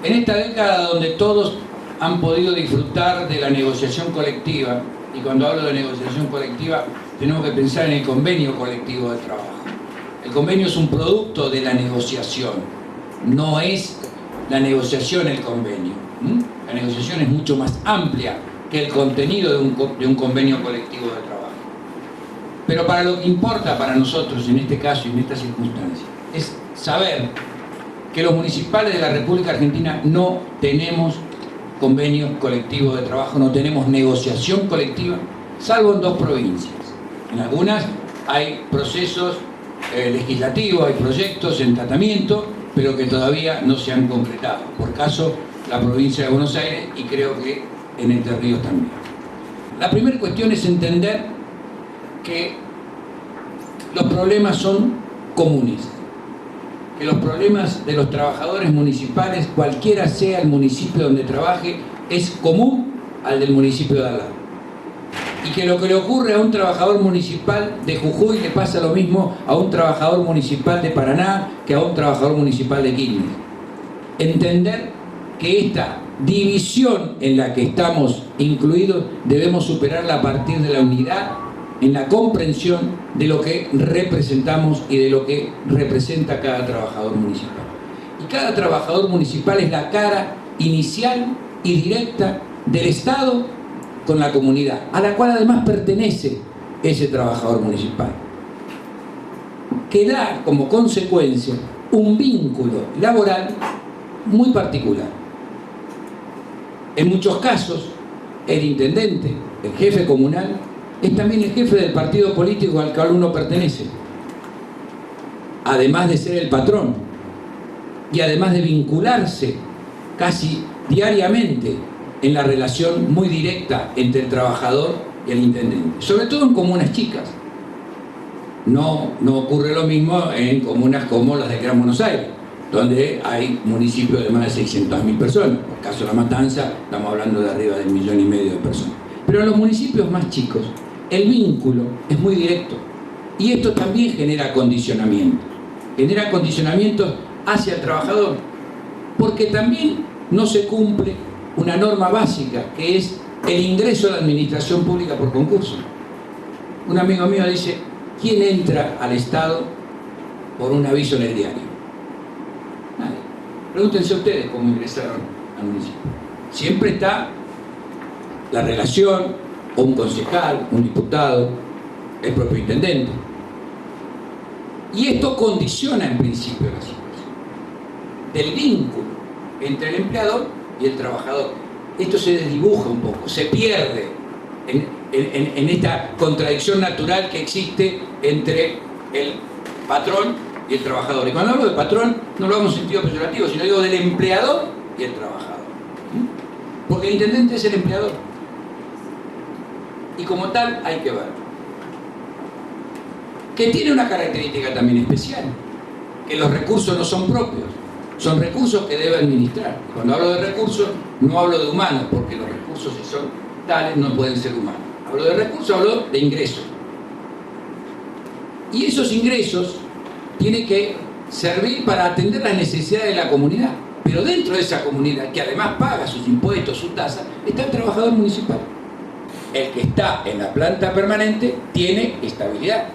En esta década donde todos han podido disfrutar de la negociación colectiva, y cuando hablo de negociación colectiva tenemos que pensar en el convenio colectivo de trabajo. El convenio es un producto de la negociación, no es la negociación el convenio. La negociación es mucho más amplia que el contenido de un convenio colectivo de trabajo. Pero para lo que importa para nosotros en este caso y en esta circunstancia es saber que los municipales de la República Argentina no tenemos convenio colectivo de trabajo, no tenemos negociación colectiva, salvo en 2 provincias. En algunas hay procesos legislativos, hay proyectos en tratamiento, pero que todavía no se han concretado. Por caso, la provincia de Buenos Aires y creo que en Entre Ríos también. La primera cuestión es entender que los problemas son comunes, que los problemas de los trabajadores municipales, cualquiera sea el municipio donde trabaje, es común al del municipio de al lado. Y que lo que le ocurre a un trabajador municipal de Jujuy le pasa lo mismo a un trabajador municipal de Paraná que a un trabajador municipal de Quilmes. Entender que esta división en la que estamos incluidos debemos superarla a partir de la unidad en la comprensión de lo que representamos y de lo que representa cada trabajador municipal. Y cada trabajador municipal es la cara inicial y directa del Estado con la comunidad, a la cual además pertenece ese trabajador municipal, que da como consecuencia un vínculo laboral muy particular. En muchos casos, el intendente, el jefe comunal, es también el jefe del partido político al cual uno pertenece, además de ser el patrón y además de vincularse casi diariamente en la relación muy directa entre el trabajador y el intendente, sobre todo en comunas chicas. No ocurre lo mismo en comunas como las de Gran Buenos Aires, donde hay municipios de más de 600.000 personas. Por el caso de La Matanza, estamos hablando de arriba de 1,5 millones de personas. Pero en los municipios más chicos, el vínculo es muy directo. Y esto también genera condicionamientos. Genera condicionamientos hacia el trabajador, porque también no se cumple una norma básica, que es el ingreso a la administración pública por concurso. Un amigo mío dice, ¿quién entra al Estado por un aviso en el diario? Nadie. Pregúntense ustedes cómo ingresaron al municipio. Siempre está la relación, o un concejal, un diputado, el propio intendente. Y esto condiciona en principio la situación del vínculo entre el empleador y el trabajador. Esto se desdibuja un poco, se pierde en esta contradicción natural que existe entre el patrón y el trabajador. Y cuando hablo de patrón, no lo hago en sentido peyorativo, sino digo del empleador y el trabajador. Porque el intendente es el empleador. Y como tal hay que ver que tiene una característica también especial, que los recursos no son propios, son recursos que debe administrar. Cuando hablo de recursos, no hablo de humanos, porque los recursos, si son tales, no pueden ser humanos. Hablo de recursos, hablo de ingresos. Y esos ingresos tienen que servir para atender las necesidades de la comunidad. Pero dentro de esa comunidad, que además paga sus impuestos, sus tasas, está el trabajador municipal. El que está en la planta permanente tiene estabilidad.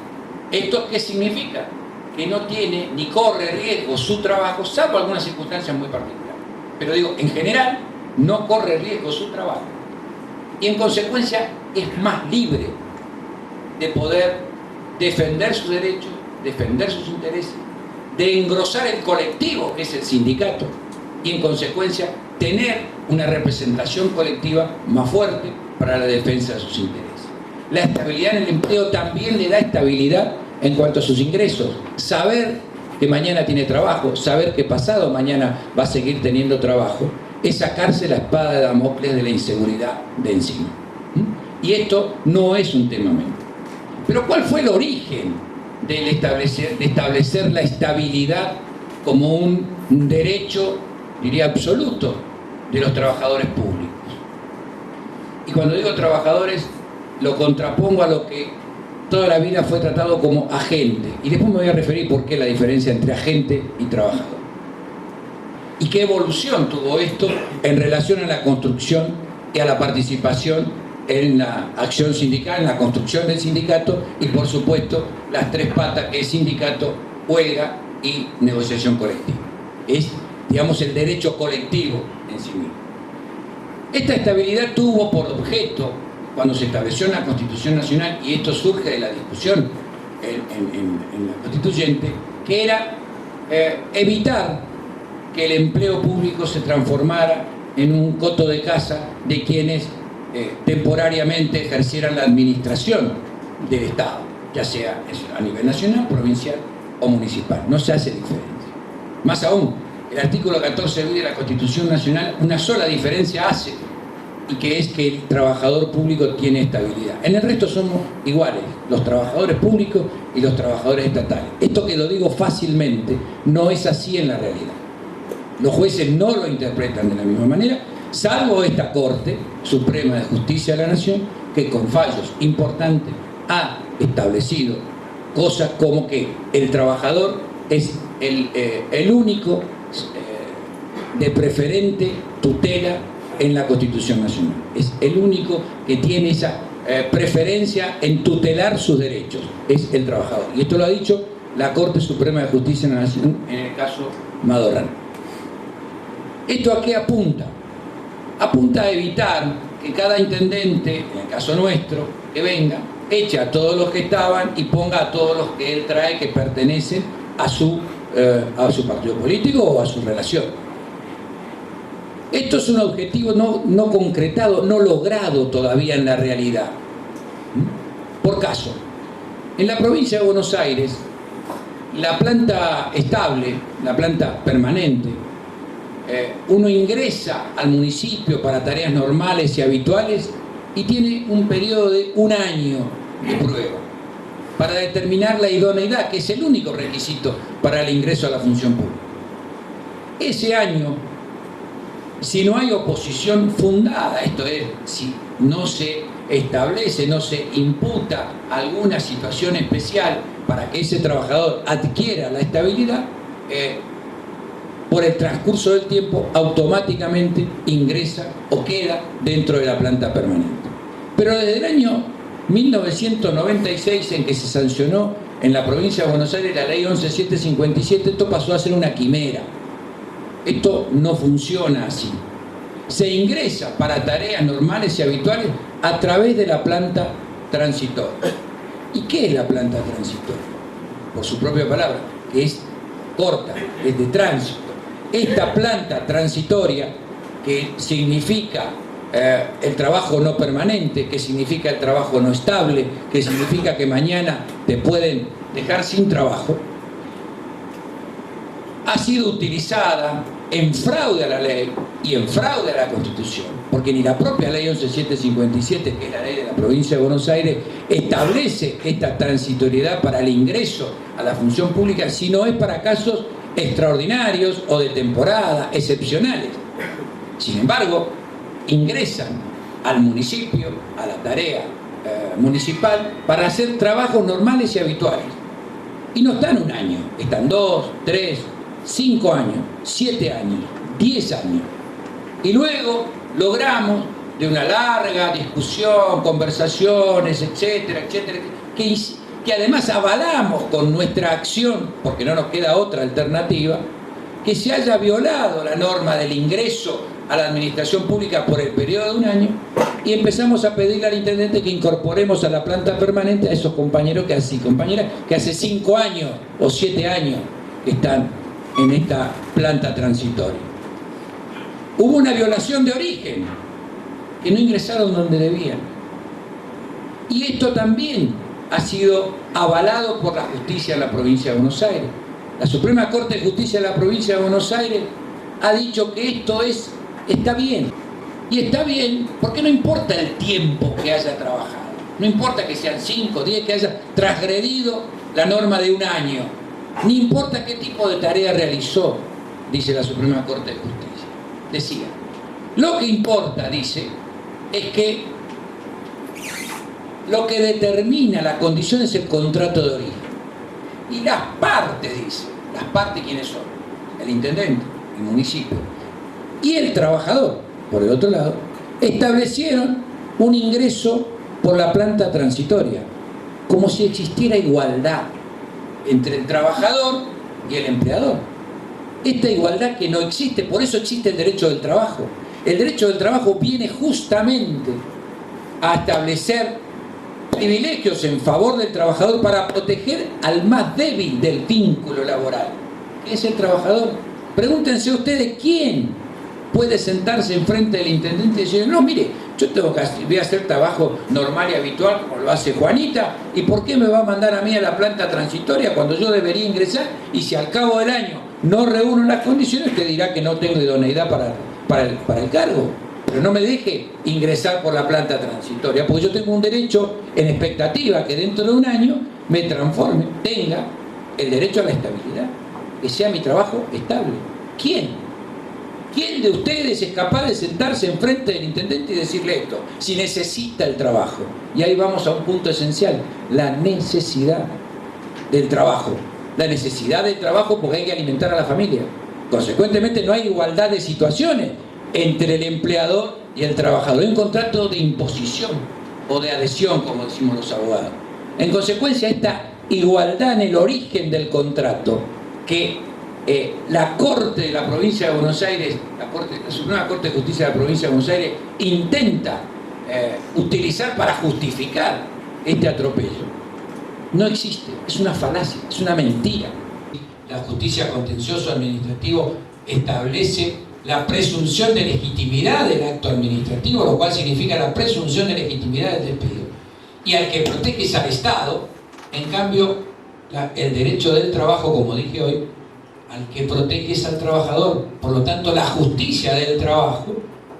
¿Esto qué significa? Que no tiene ni corre riesgo su trabajo, salvo algunas circunstancias muy particulares. Pero digo, en general, no corre riesgo su trabajo. Y en consecuencia es más libre de poder defender sus derechos, defender sus intereses, de engrosar el colectivo, que es el sindicato, y en consecuencia tener una representación colectiva más fuerte para la defensa de sus intereses. La estabilidad en el empleo también le da estabilidad en cuanto a sus ingresos. Saber que mañana tiene trabajo, saber que pasado mañana va a seguir teniendo trabajo, es sacarse la espada de Damocles de la inseguridad de encima. Y esto no es un tema menor. Pero ¿cuál fue el origen de establecer la estabilidad como un derecho, diría, absoluto de los trabajadores públicos? Y cuando digo trabajadores, lo contrapongo a lo que toda la vida fue tratado como agente. Y después me voy a referir por qué la diferencia entre agente y trabajador. ¿Y qué evolución tuvo esto en relación a la construcción y a la participación en la acción sindical, en la construcción del sindicato y, por supuesto, las tres patas que es sindicato, huelga y negociación colectiva? Es, digamos, el derecho colectivo en sí mismo. Esta estabilidad tuvo por objeto, cuando se estableció en la Constitución Nacional, y esto surge de la discusión en la Constituyente, que era evitar que el empleo público se transformara en un coto de caza de quienes temporariamente ejercieran la administración del Estado, ya sea a nivel nacional, provincial o municipal. No se hace diferencia. Más aún, el artículo 14 de la Constitución Nacional una sola diferencia hace, y que es que el trabajador público tiene estabilidad. En el resto somos iguales, los trabajadores públicos y los trabajadores estatales. Esto, que lo digo fácilmente, no es así en la realidad. Los jueces no lo interpretan de la misma manera, salvo esta Corte Suprema de Justicia de la Nación, que con fallos importantes ha establecido cosas como que el trabajador es el único de preferente tutela en la Constitución Nacional. Es el único que tiene esa preferencia en tutelar sus derechos, es el trabajador. Y esto lo ha dicho la Corte Suprema de Justicia de la Nación en el caso Madorrán. ¿Esto a qué apunta? Apunta a evitar que cada intendente, en el caso nuestro, que venga, eche a todos los que estaban y ponga a todos los que él trae que pertenecen a su partido político o a su relación. Esto es un objetivo no concretado, no logrado todavía en la realidad. Por caso, en la provincia de Buenos Aires, la planta estable, la planta permanente, uno ingresa al municipio para tareas normales y habituales y tiene un periodo de 1 año de prueba para determinar la idoneidad, que es el único requisito para el ingreso a la función pública. Ese año, si no hay oposición fundada, esto es, si no se establece, no se imputa alguna situación especial para que ese trabajador adquiera la estabilidad, por el transcurso del tiempo automáticamente ingresa o queda dentro de la planta permanente. Pero desde el año 1996, en que se sancionó en la provincia de Buenos Aires la ley 11757, esto pasó a ser una quimera. Esto no funciona así. Se ingresa para tareas normales y habituales a través de la planta transitoria. ¿Y qué es la planta transitoria? Por su propia palabra, que es corta, es de tránsito. Esta planta transitoria, que significa el trabajo no permanente, que significa el trabajo no estable, que significa que mañana te pueden dejar sin trabajo, ha sido utilizada en fraude a la ley y en fraude a la Constitución, porque ni la propia ley 11757, que es la ley de la provincia de Buenos Aires, establece esta transitoriedad para el ingreso a la función pública, sino es para casos extraordinarios o de temporada, excepcionales. Sin embargo, ingresan al municipio, a la tarea municipal, para hacer trabajos normales y habituales. Y no están 1 año, están 2, 3, 5 años, 7 años, 10 años. Y luego logramos, de una larga discusión, conversaciones, etcétera, etcétera, que además avalamos con nuestra acción, porque no nos queda otra alternativa, que se haya violado la norma del ingreso a la administración pública por el periodo de 1 año, y empezamos a pedirle al intendente que incorporemos a la planta permanente a esos compañeros compañeras que hace 5 años o 7 años que están en esta planta transitoria. Hubo una violación de origen, que no ingresaron donde debían. Y esto también ha sido avalado por la justicia de la provincia de Buenos Aires. La Suprema Corte de Justicia de la provincia de Buenos Aires ha dicho que esto está bien. Y está bien porque no importa el tiempo que haya trabajado. No importa que sean 5, 10, que haya transgredido la norma de 1 año. Ni importa qué tipo de tarea realizó, dice la Suprema Corte de Justicia. Decía, lo que importa, dice, es que lo que determina la condición es el contrato de origen. Y las partes, dice, las partes, ¿quiénes son? El intendente, el municipio, y el trabajador, por el otro lado, establecieron un ingreso por la planta transitoria, como si existiera igualdad entre el trabajador y el empleador. Esta igualdad que no existe, por eso existe el derecho del trabajo. El derecho del trabajo viene justamente a establecer privilegios en favor del trabajador para proteger al más débil del vínculo laboral, que es el trabajador. Pregúntense ustedes quién puede sentarse enfrente del intendente y decir, no, mire, yo voy a hacer trabajo normal y habitual como lo hace Juanita, ¿y por qué me va a mandar a mí a la planta transitoria cuando yo debería ingresar? Y si al cabo del año no reúno las condiciones, usted dirá que no tengo idoneidad para el cargo. Pero no me deje ingresar por la planta transitoria, porque yo tengo un derecho en expectativa que dentro de un año me transforme, tenga el derecho a la estabilidad, que sea mi trabajo estable. ¿Quién? ¿Quién de ustedes es capaz de sentarse enfrente del intendente y decirle esto? Si necesita el trabajo. Y ahí vamos a un punto esencial, la necesidad del trabajo. La necesidad del trabajo porque hay que alimentar a la familia. Consecuentemente no hay igualdad de situaciones entre el empleador y el trabajador. Hay un contrato de imposición o de adhesión, como decimos los abogados. En consecuencia, esta igualdad en el origen del contrato que la Corte de la Provincia de Buenos Aires, la Suprema Corte de Justicia de la Provincia de Buenos Aires, intenta utilizar para justificar este atropello, no existe, es una falacia, es una mentira. La justicia contencioso administrativo establece la presunción de legitimidad del acto administrativo, lo cual significa la presunción de legitimidad del despido. Y al que protege es al Estado, en cambio, el derecho del trabajo, como dije hoy, al que protege es al trabajador. Por lo tanto, la justicia del trabajo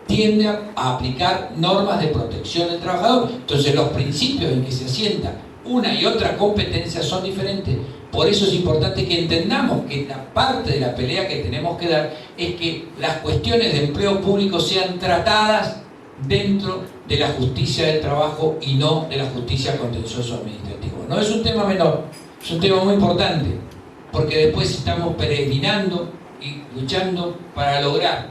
tiende a aplicar normas de protección del trabajador. Entonces, los principios en que se asienta una y otra competencia son diferentes. Por eso es importante que entendamos que la parte de la pelea que tenemos que dar es que las cuestiones de empleo público sean tratadas dentro de la justicia del trabajo y no de la justicia contencioso administrativo. No es un tema menor, es un tema muy importante, porque después estamos peregrinando y luchando para lograr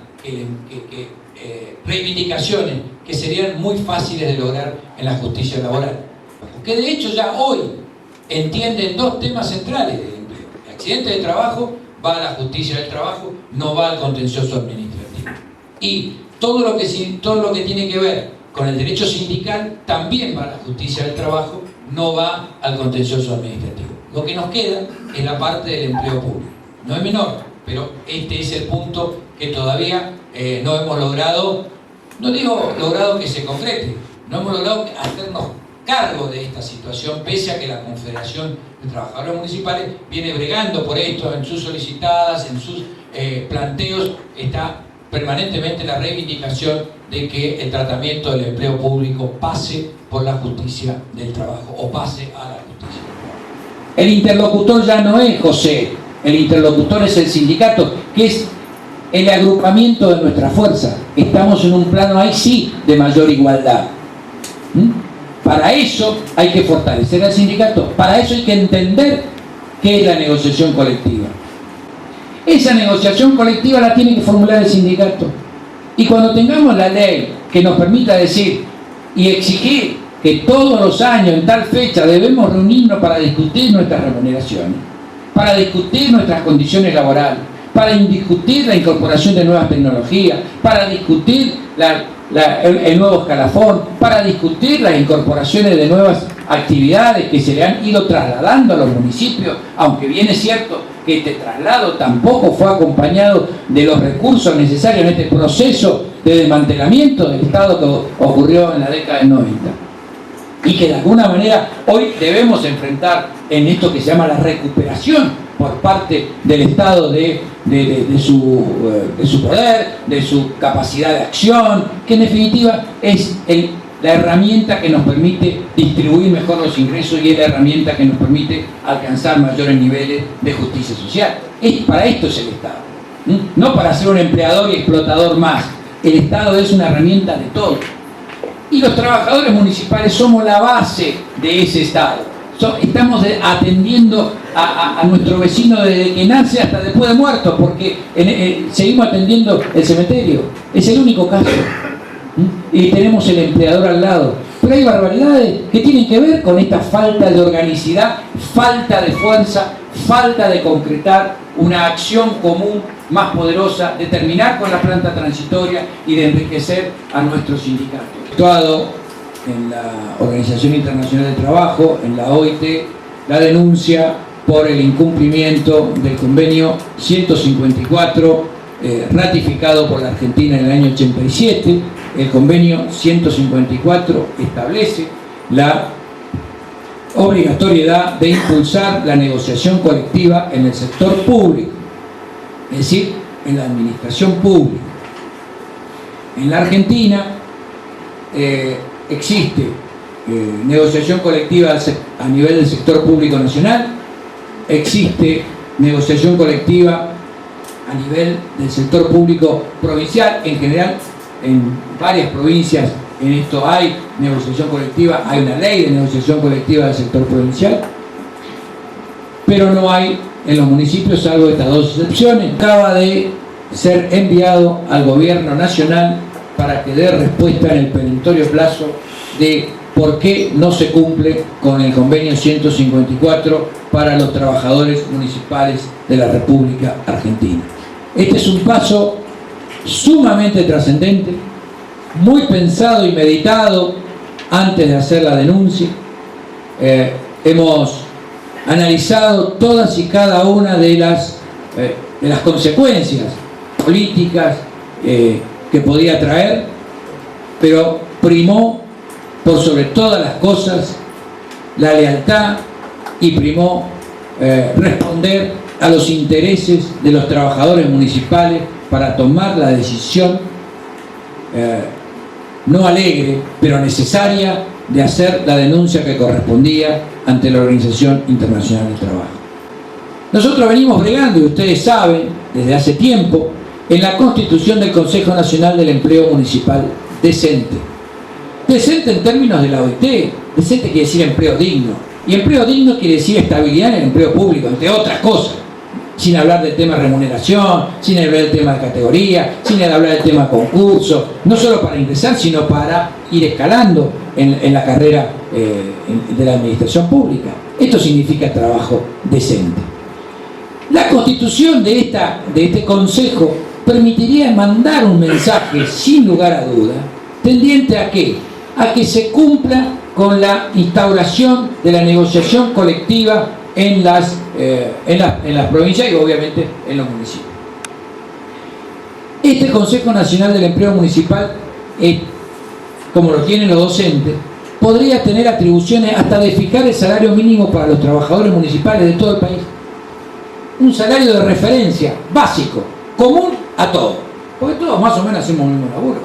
reivindicaciones que serían muy fáciles de lograr en la justicia laboral. Que de hecho ya hoy entienden dos temas centrales del empleo. El accidente de trabajo va a la justicia del trabajo, no va al contencioso administrativo. Y todo lo que tiene que ver con el derecho sindical también va a la justicia del trabajo, no va al contencioso administrativo. Lo que nos queda es la parte del empleo público. No es menor, pero este es el punto que todavía no hemos logrado, no digo logrado que se concrete, no hemos logrado hacernos cargo de esta situación, pese a que la Confederación de Trabajadores Municipales viene bregando por esto en sus solicitadas, en sus planteos, está permanentemente la reivindicación de que el tratamiento del empleo público pase por la justicia del trabajo o pase a la justicia del trabajo. El interlocutor ya no es José, el interlocutor es el sindicato, que es el agrupamiento de nuestra fuerza. Estamos en un plano ahí sí de mayor igualdad. Para eso hay que fortalecer al sindicato, para eso hay que entender qué es la negociación colectiva. Esa negociación colectiva la tiene que formular el sindicato. Y cuando tengamos la ley que nos permita decir y exigir que todos los años en tal fecha debemos reunirnos para discutir nuestras remuneraciones, para discutir nuestras condiciones laborales, para discutir la incorporación de nuevas tecnologías, para discutir el nuevo escalafón, para discutir las incorporaciones de nuevas actividades que se le han ido trasladando a los municipios, aunque bien es cierto que este traslado tampoco fue acompañado de los recursos necesarios en este proceso de desmantelamiento del Estado que ocurrió en la década del 90. Y que de alguna manera hoy debemos enfrentar en esto que se llama la recuperación por parte del Estado de su poder, de su capacidad de acción, que en definitiva es la herramienta que nos permite distribuir mejor los ingresos y es la herramienta que nos permite alcanzar mayores niveles de justicia social. Para esto es el Estado, no para ser un empleador y explotador más. El Estado es una herramienta de todo. Y los trabajadores municipales somos la base de ese Estado. Estamos atendiendo a nuestro vecino desde que nace hasta después de muerto, porque seguimos atendiendo el cementerio. Es el único caso. Y tenemos el empleador al lado. Pero hay barbaridades que tienen que ver con esta falta de organicidad, falta de fuerza, falta de concretar una acción común más poderosa, de terminar con la planta transitoria y de enriquecer a nuestros sindicatos. Actuado en la Organización Internacional del Trabajo, en la OIT, la denuncia por el incumplimiento del convenio 154 ratificado por la Argentina en el año 87. El convenio 154 establece la obligatoriedad de impulsar la negociación colectiva en el sector público, es decir, en la administración pública. En la Argentina existe negociación colectiva a nivel del sector público nacional, existe negociación colectiva a nivel del sector público provincial. En general, en varias provincias en esto hay negociación colectiva, hay una ley de negociación colectiva del sector provincial, pero no hay en los municipios, salvo estas dos excepciones. Acaba de ser enviado al gobierno nacional para que dé respuesta en el perentorio plazo de por qué no se cumple con el convenio 154 para los trabajadores municipales de la República Argentina. Este es un paso sumamente trascendente, muy pensado y meditado antes de hacer la denuncia. Hemos analizado todas y cada una de las consecuencias políticas que podía traer, pero primó por sobre todas las cosas la lealtad y primó responder a los intereses de los trabajadores municipales para tomar la decisión no alegre, pero necesaria, de hacer la denuncia que correspondía ante la Organización Internacional del Trabajo. Nosotros venimos bregando, y ustedes saben, desde hace tiempo, en la constitución del Consejo Nacional del Empleo Municipal decente. Decente en términos de la OIT, decente quiere decir empleo digno. Y empleo digno quiere decir estabilidad en el empleo público, entre otras cosas. Sin hablar del tema remuneración, sin hablar del tema de categoría, sin hablar del tema concurso, no solo para ingresar, sino para ir escalando en la carrera de la administración pública. Esto significa trabajo decente. La constitución de este Consejo permitiría mandar un mensaje, sin lugar a duda, tendiente ¿a qué? A que se cumpla con la instauración de la negociación colectiva en las provincias y obviamente en los municipios. Este Consejo Nacional del Empleo Municipal, como lo tienen los docentes, podría tener atribuciones hasta de fijar el salario mínimo para los trabajadores municipales de todo el país. Un salario de referencia básico, común a todos, porque todos más o menos hacemos el mismo laburo.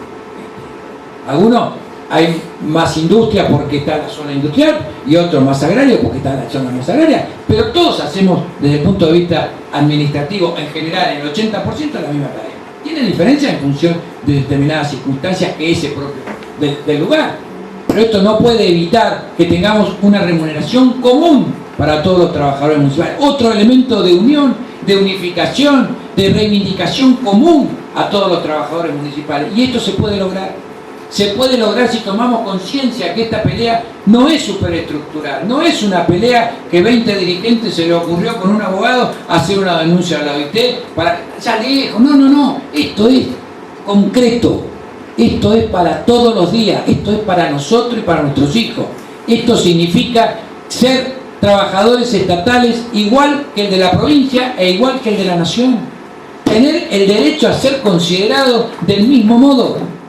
Algunos hay más industria porque está en la zona industrial y otros más agrarios porque está en la zona más agraria, pero todos hacemos desde el punto de vista administrativo en general el 80% la misma tarea. Tiene diferencia en función de determinadas circunstancias que ese propio del lugar, pero esto no puede evitar que tengamos una remuneración común para todos los trabajadores municipales, otro elemento de unión, de unificación, de reivindicación común a todos los trabajadores municipales, y esto se puede lograr. Se puede lograr si tomamos conciencia que esta pelea no es superestructural, no es una pelea que 20 dirigentes se le ocurrió con un abogado hacer una denuncia a la OIT para ya lejos. No, esto es concreto, esto es para todos los días, esto es para nosotros y para nuestros hijos. Esto significa ser trabajadores estatales igual que el de la provincia e igual que el de la nación. Tener el derecho a ser considerado del mismo modo.